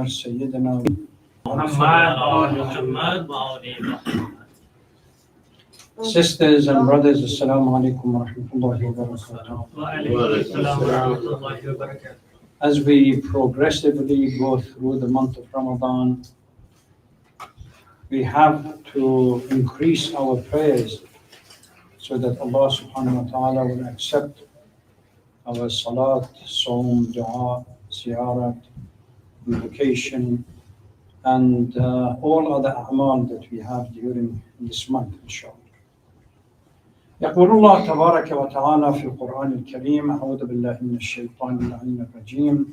سيدنا Sisters and brothers, Assalamu alaikum wa rahmatullahi wa barakatuh. As we progressively go through the month of Ramadan, we have to increase our prayers so that Allah subhanahu wa ta'ala will accept our salat, saum, dua, ziyarat, invocation, and all other a'mal that we have during this month, inshallah. يقول الله تبارك وتعالى في القرآن الكريم: أعوذ بالله من الشيطان اللعين الرجيم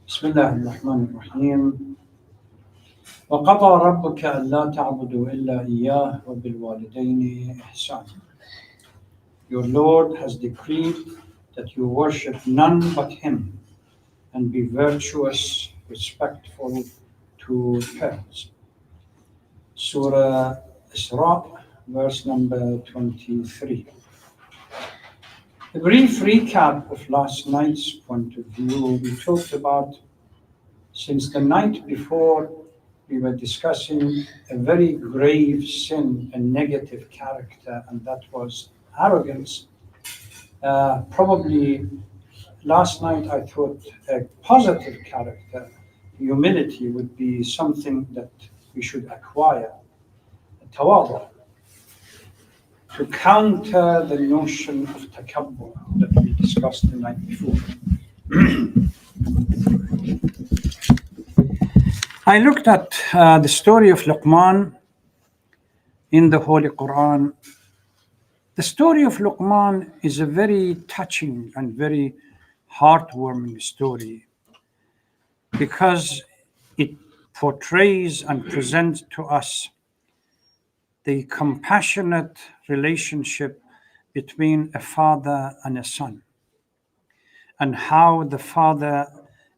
بسم الله الرحمن الرحيم وقضى ربك ألا تعبدوا إلا إياه وبالوالدين إحسانا. Your Lord has decreed that you worship none but Him and be virtuous, respectful to parents. Surah Isra, verse number 23. A brief recap of last night's point of view. We talked about, since the night before, we were discussing a very grave sin and negative character, and that was arrogance. Probably last night I thought a positive character, humility, would be something that we should acquire, tawadu, to counter the notion of takabbur that we discussed the night before. I looked at the story of Luqman in the Holy Quran. The story of Luqman is a very touching and very heartwarming story because it portrays and presents to us the compassionate relationship between a father and a son, and how the father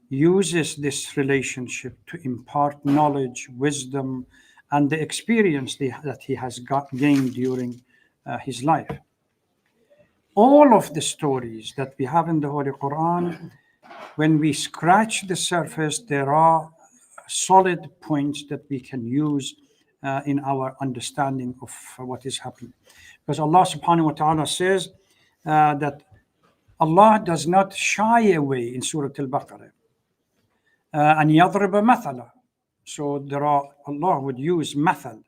uses this relationship to impart knowledge, wisdom, and the experience that he has gained during his life. All of the stories that we have in the Holy Quran, when we scratch the surface, there are solid points that we can use in our understanding of what is happening. Because Allah subhanahu wa ta'ala says that Allah does not shy away in Surah Al-Baqarah. And يضرب مثلا. So Allah would use مثل,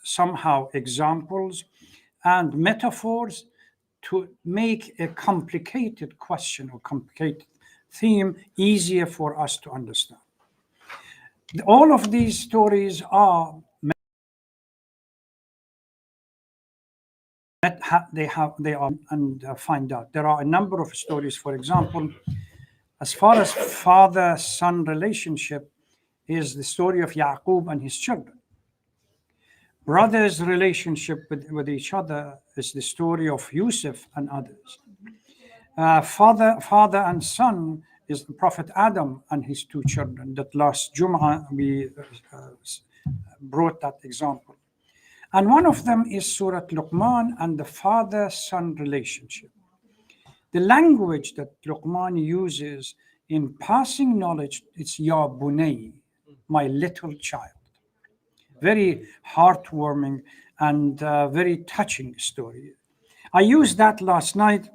somehow examples and metaphors to make a complicated question or complicated theme easier for us to understand. All of these stories are find out. There are a number of stories. For example, as far as father-son relationship is the story of Yaqub and his children. Brothers' relationship with each other is the story of Yusuf and others. Father and son is the Prophet Adam and his two children. That last Jum'ah we brought that example. And one of them is Surah Luqman and the father-son relationship. The language that Luqman uses in passing knowledge, it's Ya Bunay, my little child. Very heartwarming and very touching story. I used that last night,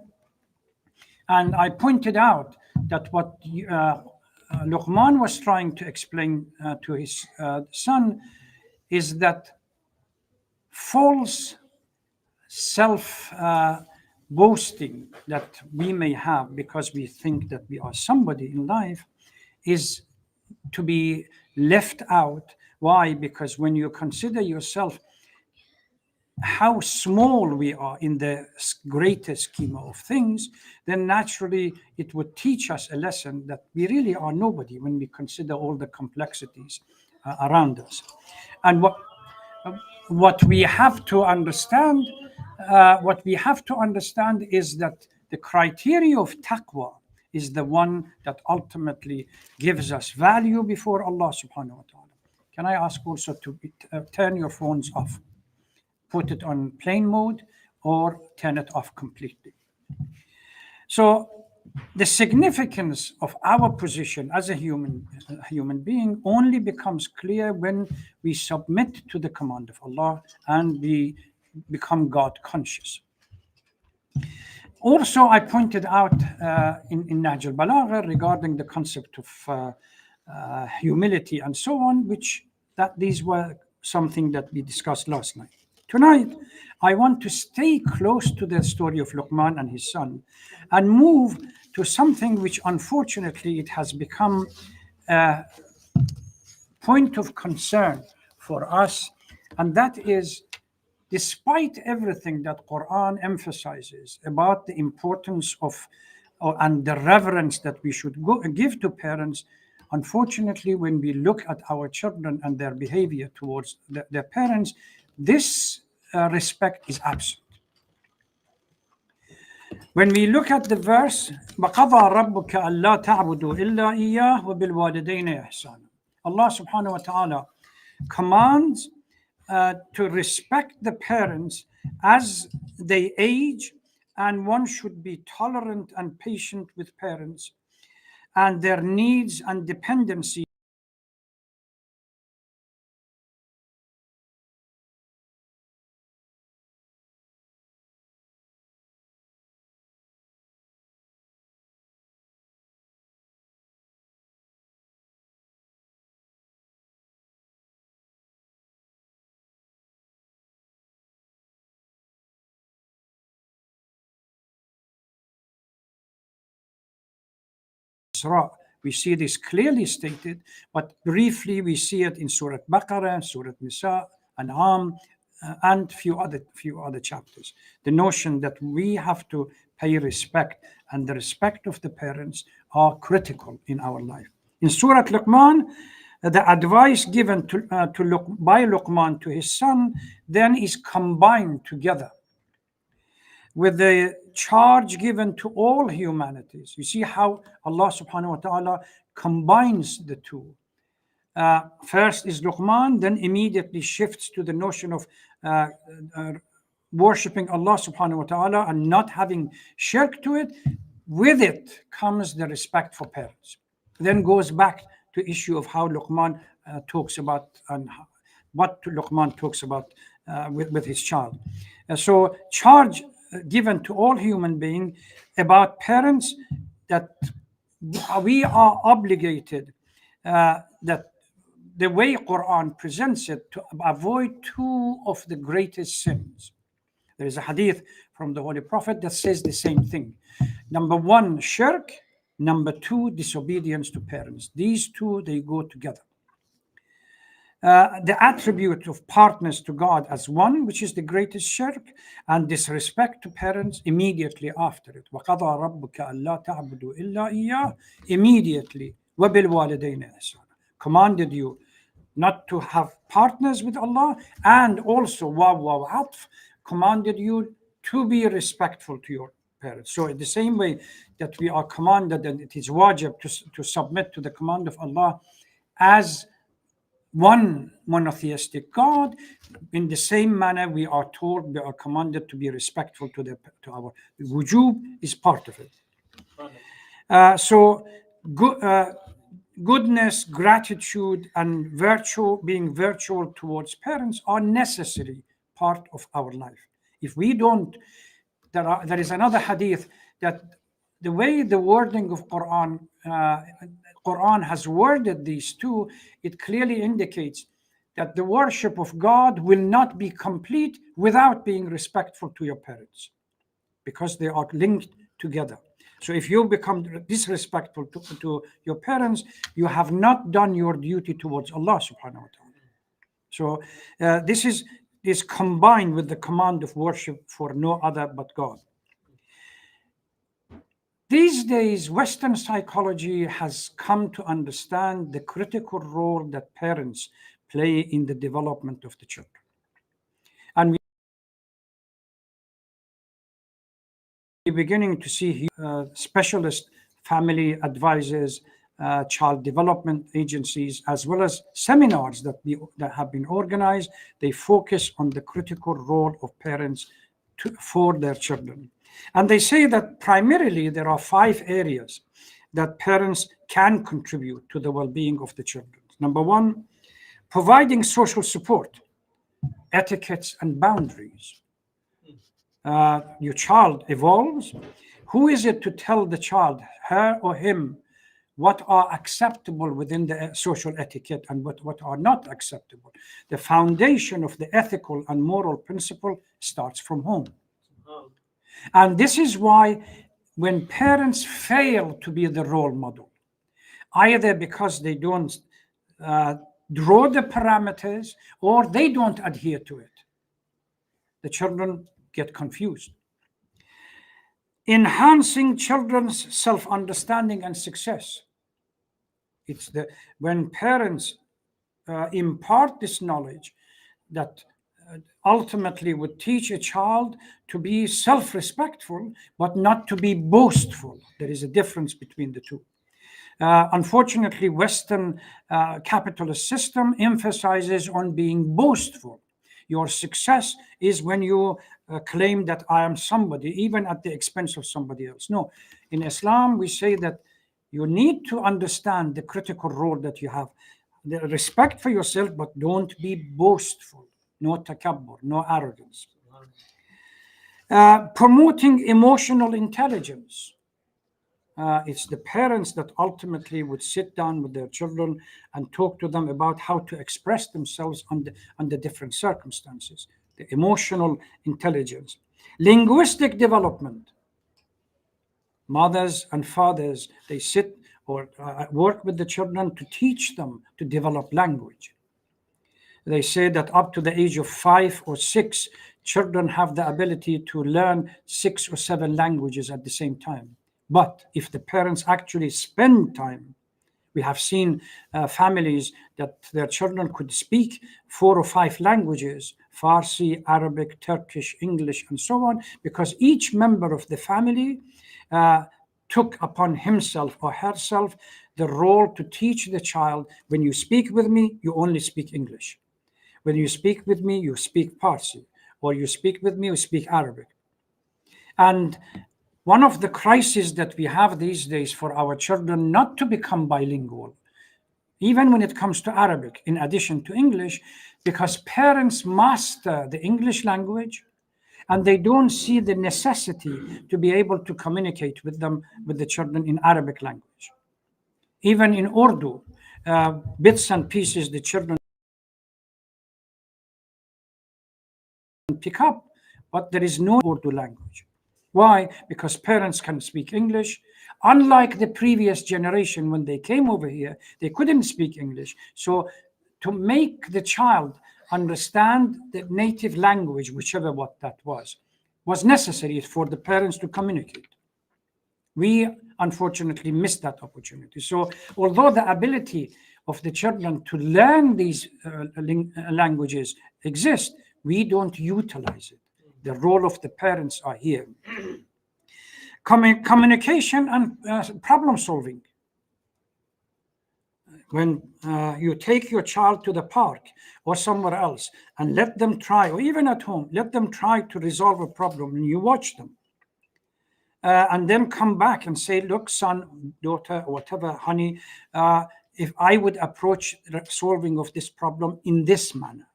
and I pointed out that what Luqman was trying to explain to his son is that false self-boasting that we may have because we think that we are somebody in life is to be left out. Why? Because when you consider yourself how small we are in the greater scheme of things, then naturally it would teach us a lesson that we really are nobody when we consider all the complexities around us. And what we have to understand is that the criteria of taqwa is the one that ultimately gives us value before Allah subhanahu wa ta'ala. Can I ask also to turn your phones off? Put it on plane mode or turn it off completely. So the significance of our position as a human being only becomes clear when we submit to the command of Allah and we become God conscious. Also, I pointed out in Nahj al-Balagha regarding the concept of humility and so on, that these were something that we discussed last night. Tonight, I want to stay close to the story of Luqman and his son and move to something which unfortunately it has become a point of concern for us, and that is, despite everything that Quran emphasizes about the importance of and the reverence that we should give to parents, unfortunately, when we look at our children and their behavior towards their parents, this respect is absent. When we look at the verse, وَقَضَى رَبُّكَ أَلَّا تَعْبُدُوا إِلَّا إِيَّاهُ وَبِالْوَالِدَيْنِ إِحْسَانًا. Allah subhanahu wa ta'ala commands to respect the parents as they age, and one should be tolerant and patient with parents and their needs and dependency. We see this clearly stated, but briefly we see it in Surah Baqarah, Surah Nisa, An'am, and few other chapters. The notion that we have to pay respect, and the respect of the parents are critical in our life. In Surah Luqman, the advice given by Luqman to his son then is combined together with the charge given to all humanities. You see how Allah subhanahu wa ta'ala combines the two. First is Luqman, then immediately shifts to the notion of worshipping Allah subhanahu wa ta'ala and not having shirk to it. With it comes the respect for parents. Then goes back to issue of how Luqman talks about and what Luqman talks about with his child. So charge given to all human beings about parents, that we are obligated, that the way Quran presents it, to avoid two of the greatest sins. There is a hadith from the Holy Prophet that says the same thing. Number one, shirk. Number two, disobedience to parents. These two, they go together. The attribute of partners to God as one, which is the greatest shirk, and disrespect to parents immediately after it. وَقَضَى رَبُّكَ أَلَّا تَعْبُدُوا إِلَّا إِيَّاهُ, immediately. وَبِالْوَالِدَيْنِ إِحْسَانًا, commanded you not to have partners with Allah, and also waw atf, commanded you to be respectful to your parents. So in the same way that we are commanded, and it is wajib to submit to the command of Allah as one monotheistic God, in the same manner we are commanded to be respectful to our wujub is part of it. Goodness, gratitude, and being virtual towards parents are necessary part of our life. If we don't, there is another hadith that the way the wording of Quran has worded these two, it clearly indicates that the worship of God will not be complete without being respectful to your parents, because they are linked together. So if you become disrespectful to your parents, you have not done your duty towards Allah subhanahu wa ta'ala. So this is combined with the command of worship for no other but God. These days, Western psychology has come to understand the critical role that parents play in the development of the children. And we're beginning to see specialist family advisors, child development agencies, as well as seminars that have been organized. They focus on the critical role of parents for their children. And they say that primarily there are 5 areas that parents can contribute to the well-being of the children. Number 1, providing social support, etiquettes, and boundaries. Your child evolves. Who is it to tell the child, her or him, what are acceptable within the social etiquette and what are not acceptable? The foundation of the ethical and moral principle starts from home. And this is why when parents fail to be the role model, either because they don't draw the parameters or they don't adhere to it, the children get confused. Enhancing children's self-understanding and success. It's when parents impart this knowledge that ultimately would teach a child to be self-respectful, but not to be boastful. There is a difference between the two. Unfortunately, Western capitalist system emphasizes on being boastful. Your success is when you claim that I am somebody, even at the expense of somebody else. No, in Islam, we say that you need to understand the critical role that you have. The respect for yourself, but don't be boastful. No takabbur, no arrogance. Promoting emotional intelligence. It's the parents that ultimately would sit down with their children and talk to them about how to express themselves under different circumstances. The emotional intelligence. Linguistic development. Mothers and fathers, they sit or work with the children to teach them to develop language. They say that up to the age of 5 or 6, children have the ability to learn 6 or 7 languages at the same time. But if the parents actually spend time, we have seen families that their children could speak 4 or 5 languages, Farsi, Arabic, Turkish, English, and so on, because each member of the family took upon himself or herself the role to teach the child, when you speak with me, you only speak English. When you speak with me, you speak Farsi, or you speak with me, you speak Arabic. And one of the crises that we have these days for our children not to become bilingual, even when it comes to Arabic, in addition to English, because parents master the English language and they don't see the necessity to be able to communicate with them, with the children, in Arabic language. Even in Urdu, bits and pieces the children pick up, but there is no Urdu language. Why? Because parents can speak English. Unlike the previous generation, when they came over here, they couldn't speak English. So to make the child understand the native language, whichever what that was necessary for the parents to communicate. We unfortunately missed that opportunity. So although the ability of the children to learn these languages exists, we don't utilize it. The role of the parents are here. Communication and problem solving. When you take your child to the park or somewhere else and let them try, or even at home, let them try to resolve a problem, and you watch them. And then come back and say, look, son, daughter, whatever, honey, if I would approach the solving of this problem in this manner,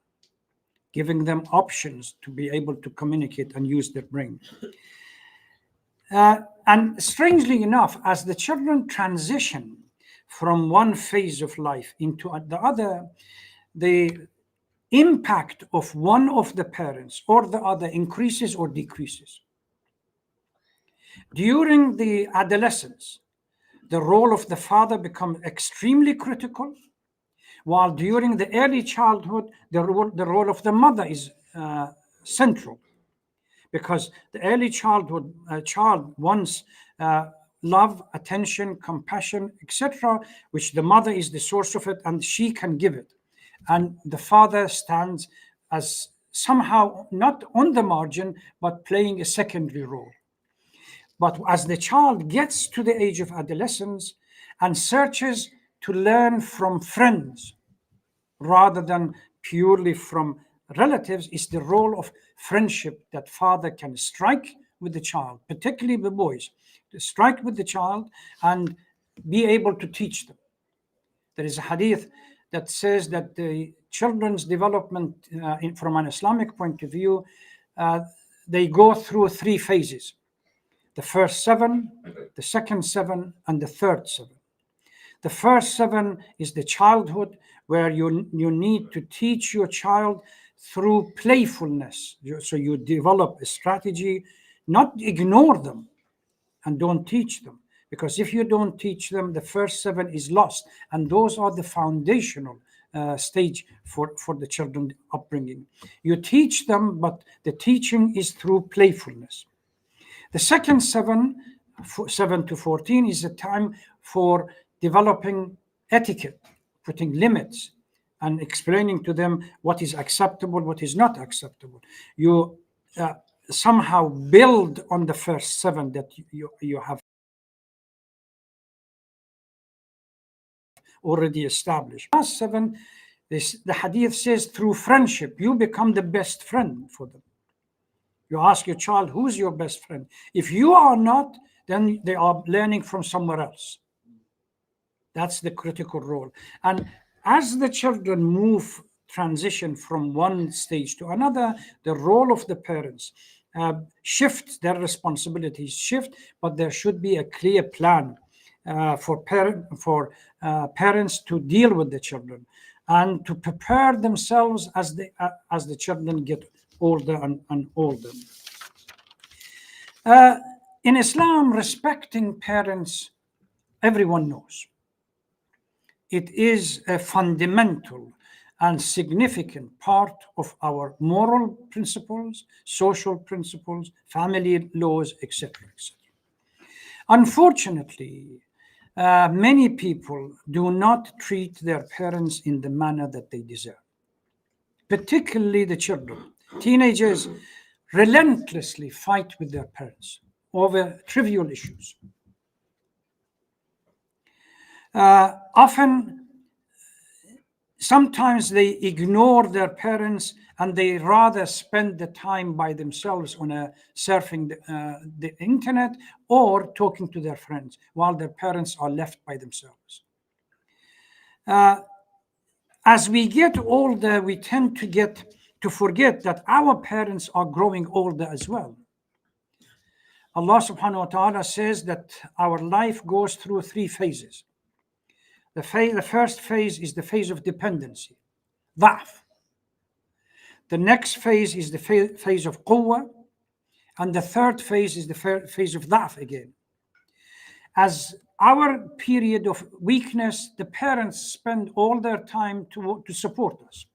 giving them options to be able to communicate and use their brain. And strangely enough, as the children transition from one phase of life into the other, the impact of one of the parents or the other increases or decreases. During the adolescence, the role of the father becomes extremely critical, while during the early childhood, the role of the mother is central. Because the early childhood child wants love, attention, compassion, etc., which the mother is the source of it, and she can give it. And the father stands as somehow not on the margin, but playing a secondary role. But as the child gets to the age of adolescence and searches to learn from friends rather than purely from relatives, is the role of friendship that father can strike with the child, particularly the boys, to strike with the child and be able to teach them. There is a hadith that says that the children's development from an Islamic point of view, they go through 3 phases: the first 7, the second 7, and the third 7. The first 7 is the childhood, where you need to teach your child through playfulness. So you develop a strategy, not ignore them and don't teach them. Because if you don't teach them, the first 7 is lost. And those are the foundational stage for the children upbringing. You teach them, but the teaching is through playfulness. The second 7 to 14, is a time for developing etiquette, putting limits, and explaining to them what is acceptable, what is not acceptable. You somehow build on the first 7 that you have already established. Last 7, the hadith says, through friendship, you become the best friend for them. You ask your child, who's your best friend? If you are not, then they are learning from somewhere else. That's the critical role. And as the children transition from one stage to another, the role of the parents shifts, their responsibilities shift, but there should be a clear plan for parents to deal with the children and to prepare themselves as the children get older and older. In Islam, respecting parents, everyone knows. It is a fundamental and significant part of our moral principles, social principles, family laws, etc. etc. Unfortunately, many people do not treat their parents in the manner that they deserve, particularly the children. Teenagers relentlessly fight with their parents over trivial issues. Sometimes they ignore their parents and they rather spend the time by themselves on surfing the internet or talking to their friends while their parents are left by themselves. As we get older, we tend to forget that our parents are growing older as well. Allah subhanahu wa ta'ala says that our life goes through 3 phases. The first phase is the phase of dependency, ضعف. The next phase is the phase of quwwah, and the third phase is the phase of ضعف again. As our period of weakness, the parents spend all their time to support us.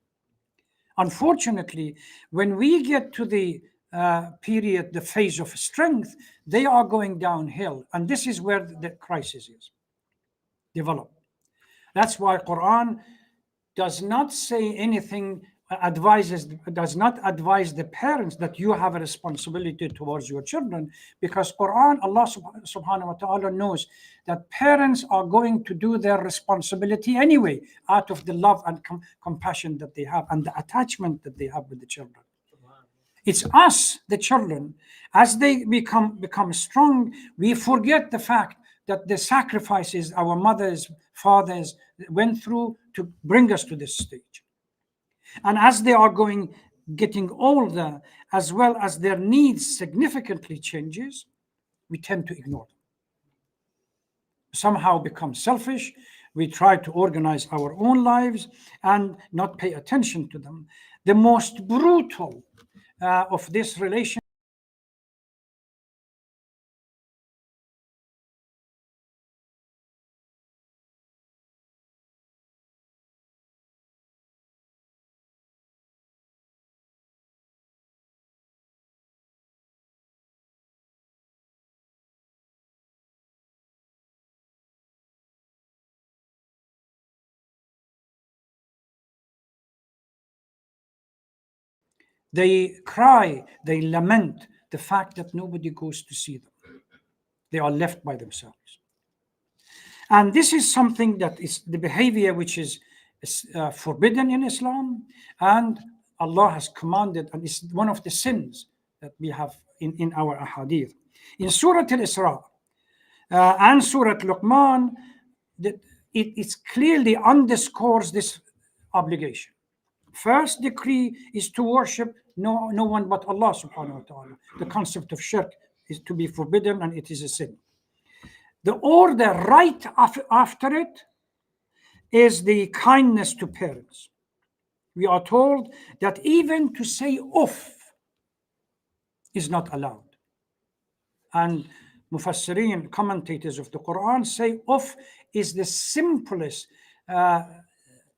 Unfortunately, when we get to the period, the phase of strength, they are going downhill, and this is where the crisis is developed. That's why Quran does not say anything, does not advise the parents that you have a responsibility towards your children, because Quran, Allah subhanahu wa ta'ala knows that parents are going to do their responsibility anyway, out of the love and compassion that they have and the attachment that they have with the children. It's us, the children, as they become strong, we forget the fact that the sacrifices our mothers, fathers went through to bring us to this stage. And as they are getting older, as well as their needs significantly changes, we tend to ignore them. Somehow become selfish. We try to organize our own lives and not pay attention to them. The most brutal of this relation they cry, they lament the fact that nobody goes to see them. They are left by themselves. And this is something that is the behavior which is forbidden in Islam, and Allah has commanded, and it's one of the sins that we have in our ahadith. In Surah Al-Isra and Surah Luqman, it clearly underscores this obligation. First decree is to worship no one but Allah subhanahu wa ta'ala. The concept of shirk is to be forbidden, and it is a sin. The order right after it is the kindness to parents. We are told that even to say off is not allowed. And Mufassirin, commentators of the Quran, say off is the simplest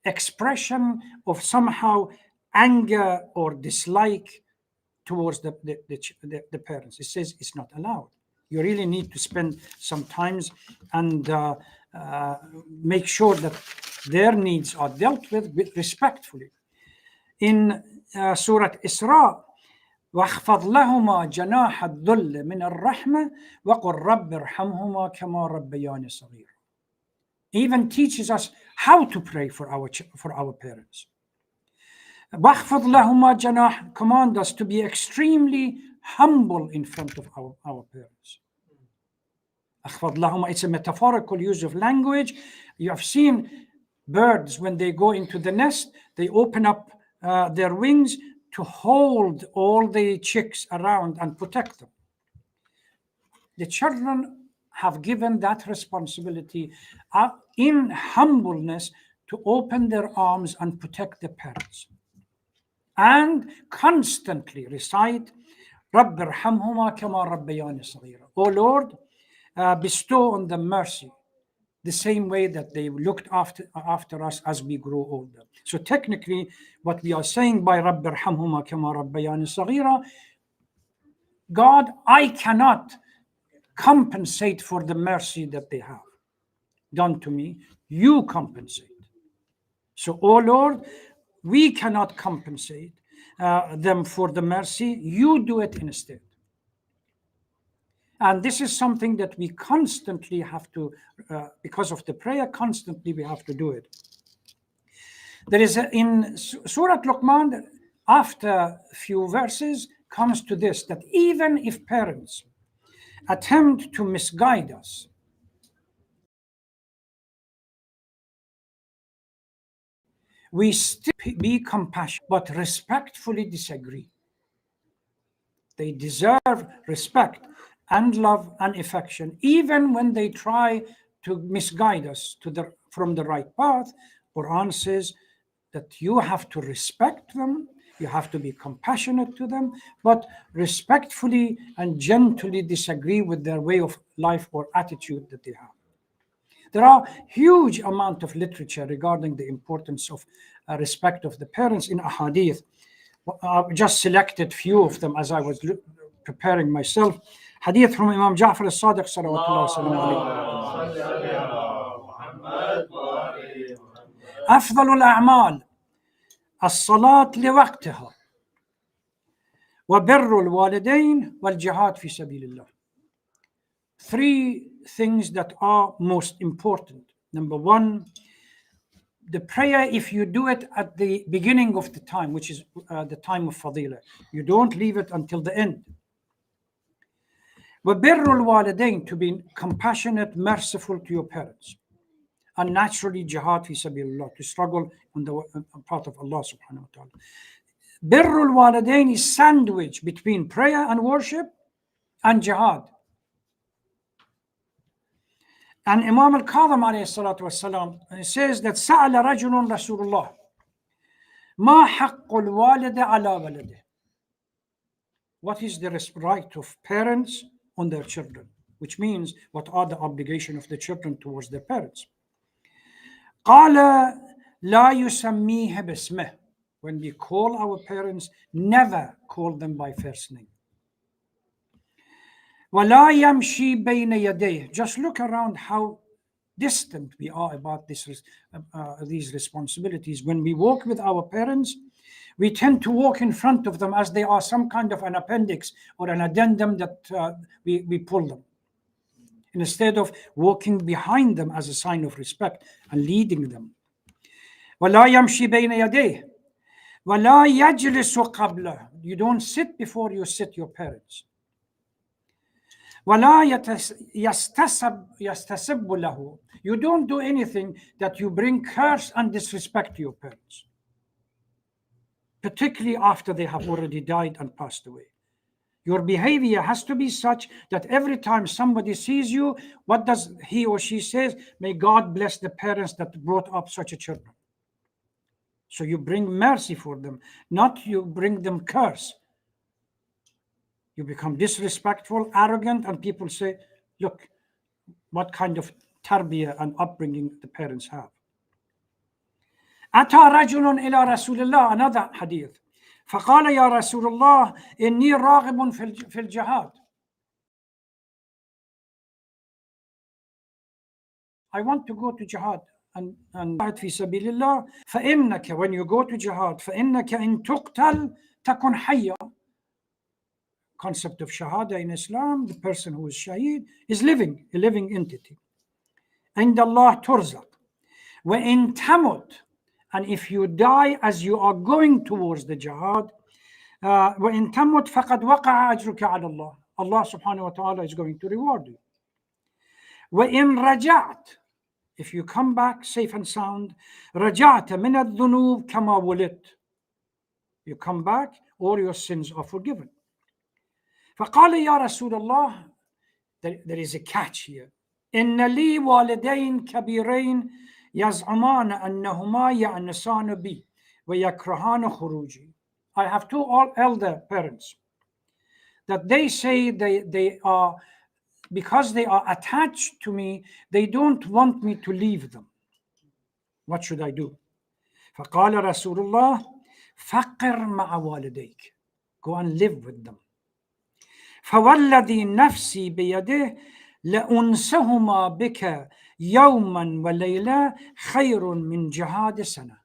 expression of somehow anger or dislike towards the parents. It says it's not allowed. You really need to spend some time and make sure that their needs are dealt with respectfully. In Surah Isra, وَاخْفَضْ لَهُمَا جَنَاحَ الذُّلِّ مِنَ الرَّحْمَةِ وَقُلْ رَبِّ ارْحَمْهُمَا كَمَا رَبَّيَانِي صَغِيرًا. Even teaches us how to pray for our parents. وَاخْفَضْ لَهُمَا جَنَاحَ commands us to be extremely humble in front of our parents. أخفض لهما, it's a metaphorical use of language. You have seen birds when they go into the nest, they open up their wings to hold all the chicks around and protect them. The children have given that responsibility in humbleness to open their arms and protect the parents. And constantly recite, رَبِّ ارْحَمْهُمَا كَمَا رَبَّيَانِي صَغِيرًا. O Lord, bestow on them mercy, the same way that they looked after us as we grow older. So technically, what we are saying by رَبِّ ارْحَمْهُمَا كَمَا رَبَّيَانِي صَغِيرًا, God, I cannot compensate for the mercy that they have done to me. You compensate. So, oh Lord, we cannot compensate them for the mercy. You do it instead. And this is something that we constantly have to, because of the prayer, constantly we have to do it. There is in Surah Luqman, after a few verses, comes to this, that even if parents attempt to misguide us, we still be compassionate, but respectfully disagree. They deserve respect and love and affection, even when they try to misguide us from the right path. Quran says that you have to respect them, you have to be compassionate to them, but respectfully and gently disagree with their way of life or attitude that they have. There are huge amount of literature regarding the importance of respect of the parents in ahadith. I've just selected few of them as I was preparing myself. Hadith from Imam Ja'far al-Sadiq sallallahu alaihi wasallam. أفضل الأعمال الصلاة لوقتها وبر الوالدين والجهاد في سبيل الله. Three things that are most important. Number one, the prayer, if you do it at the beginning of the time, which is the time of fadilah, you don't leave it until the end. وَبِرُّ الْوَالِدَيْنِ, to be compassionate, merciful to your parents. And naturally, jihad fi sabilillah, to struggle on the path of Allah subhanahu wa ta'ala. Birrul walidain is sandwiched between prayer and worship and jihad. And Imam al-Kadhim alayhi salatu wasalam says that سأل رجل رسول الله ما حق الوالد على ولده. What is the right of parents on their children? Which means, what are the obligation of the children towards their parents? قال لا يسميه باسمه. When we call our parents, never call them by first name. ولا يمشي بين يديه. Just look around how distant we are about these responsibilities. When we walk with our parents, we tend to walk in front of them as they are some kind of an appendix or an addendum that we pull them, instead of walking behind them as a sign of respect and leading them. ولا يمشي بين يديه ولا يجلس قبله. You don't sit before you sit your parents. ولا يستسب له. You don't do anything that you bring curse and disrespect to your parents, particularly after they have already died and passed away. Your behavior has to be such that every time somebody sees you, what does he or she says? May God bless the parents that brought up such a children. So you bring mercy for them, not you bring them curse. You become disrespectful, arrogant, and people say, look, what kind of tarbiyah and upbringing the parents have. أتى رجل إلى رسول الله, another hadith, فقال يا رسول الله إني راغب في الجهاد. I want to go to jihad and في سبيل الله. فإنك, when you go to jihad, فإنك إن تقتل تكن حيا. Concept of shahada in Islam, the person who is shaheed is living, a living entity. عند الله ترزق. وإن تمت, and if you die as you are going towards the jihad, وإن تمت فقد وقع أجرك على الله. Allah subhanahu wa ta'ala is going to reward you. وإن رجعت, if you come back safe and sound, رجعت من الذنوب كما ولدت. You come back, all your sins are forgiven. فقال يا رسول الله, there is a catch here. إن لي والدين كبيرين يزعمان أنهما يأنسان بي ويكرهان خروجي. I have two elder parents that they say they are, because they are attached to me, they don't want me to leave them. What should I do? فقال رسول الله فقر مع والديك. Go and live with them. فوالذي نفسي بيده لأنسهما بك يوما وليلة خير من جهاد سنة.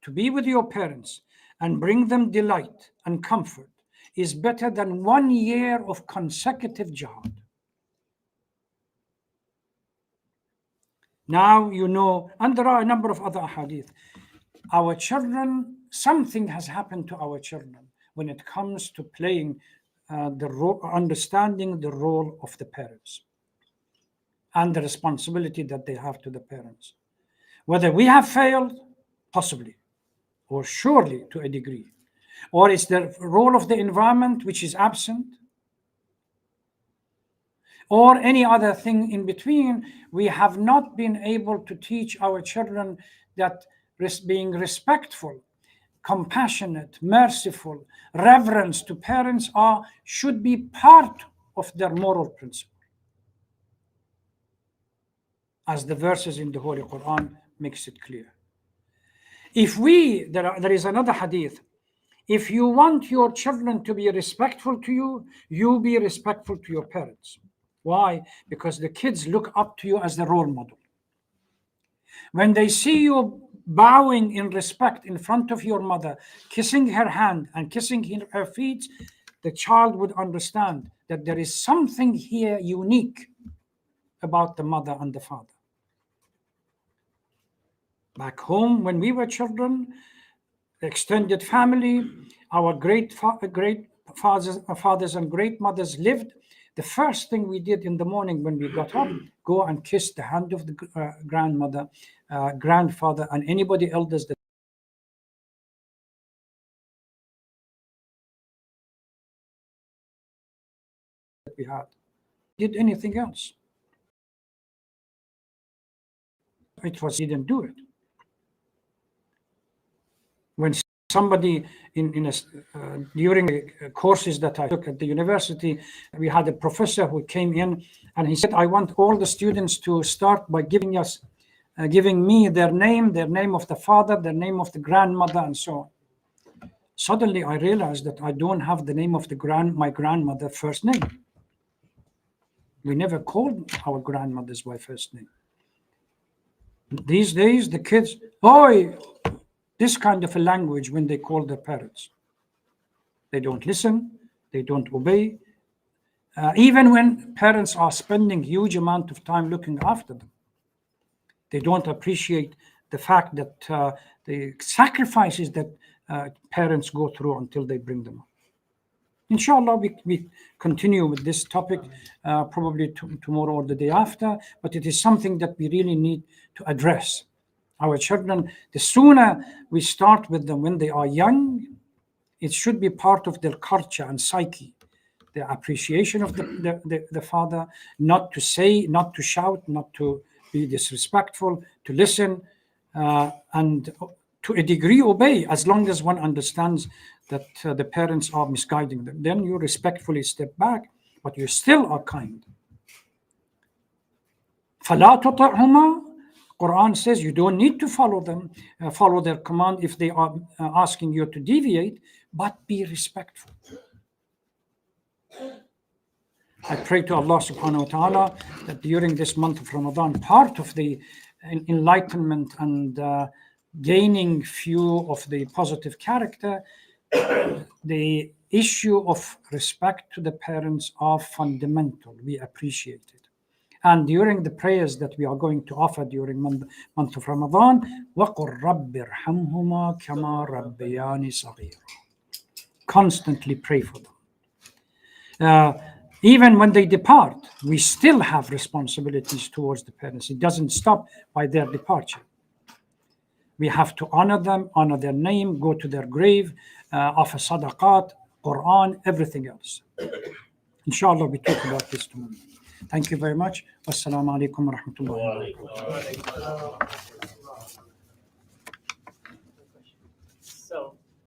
To be with your parents and bring them delight and comfort is better than 1 year of consecutive jihad. Now you know, and there are a number of other hadith. Our children, something has happened to our children when it comes to playing understanding the role of the parents and the responsibility that they have to the parents. Whether we have failed, possibly, or surely to a degree, or it's the role of the environment which is absent, or any other thing in between, we have not been able to teach our children that being respectful, compassionate, merciful, reverence to parents should be part of their moral principle, as the verses in the Holy Quran makes it clear. If there is another hadith, if you want your children to be respectful to you, you be respectful to your parents. Why? Because the kids look up to you as the role model. When they see you bowing in respect in front of your mother, kissing her hand and kissing her feet, the child would understand that there is something here unique about the mother and the father. Back home, when we were children, the extended family, our great fathers and great mothers lived. The first thing we did in the morning when we got up, go and kiss the hand of the grandmother, grandfather, and anybody elders that we had. Did anything else? It was, didn't do it. When somebody during the courses that I took at the university, we had a professor who came in and he said, I want all the students to start by giving me their name of the father, their name of the grandmother, and so on. Suddenly I realized that I don't have the name of my grandmother first name. We never called our grandmothers by first name. These days, the kids, this kind of a language when they call their parents. They don't listen, they don't obey. Even when parents are spending huge amount of time looking after them, they don't appreciate the fact that the sacrifices that parents go through until they bring them up. Inshallah, we continue with this topic probably tomorrow or the day after, but it is something that we really need to address. Our children, the sooner we start with them when they are young, it should be part of their culture and psyche. The appreciation of the father, not to say, not to shout, not to be disrespectful, to listen, and to a degree obey, as long as one understands that the parents are misguiding them. Then you respectfully step back, but you still are kind. فَلَا تُطِعْهُمَا. Quran says you don't need to follow them, follow their command if they are asking you to deviate, but be respectful. I pray to Allah subhanahu wa ta'ala that during this month of Ramadan, part of the enlightenment and gaining few of the positive character, the issue of respect to the parents are fundamental. We appreciate it. And during the prayers that we are going to offer during month of Ramadan, وَقُلْ رَبِّ ارْحَمْهُمَا كَمَا رَبَّيَانِ صَغِيرًا. Constantly pray for them. Even when they depart, we still have responsibilities towards the parents. It doesn't stop by their departure. We have to honor them, honor their name, go to their grave, offer sadaqat, Quran, everything else. Inshallah, we talk about this tomorrow. Thank you very much. Wassalamu alaikum wa rahmatullahi wa barakatuh.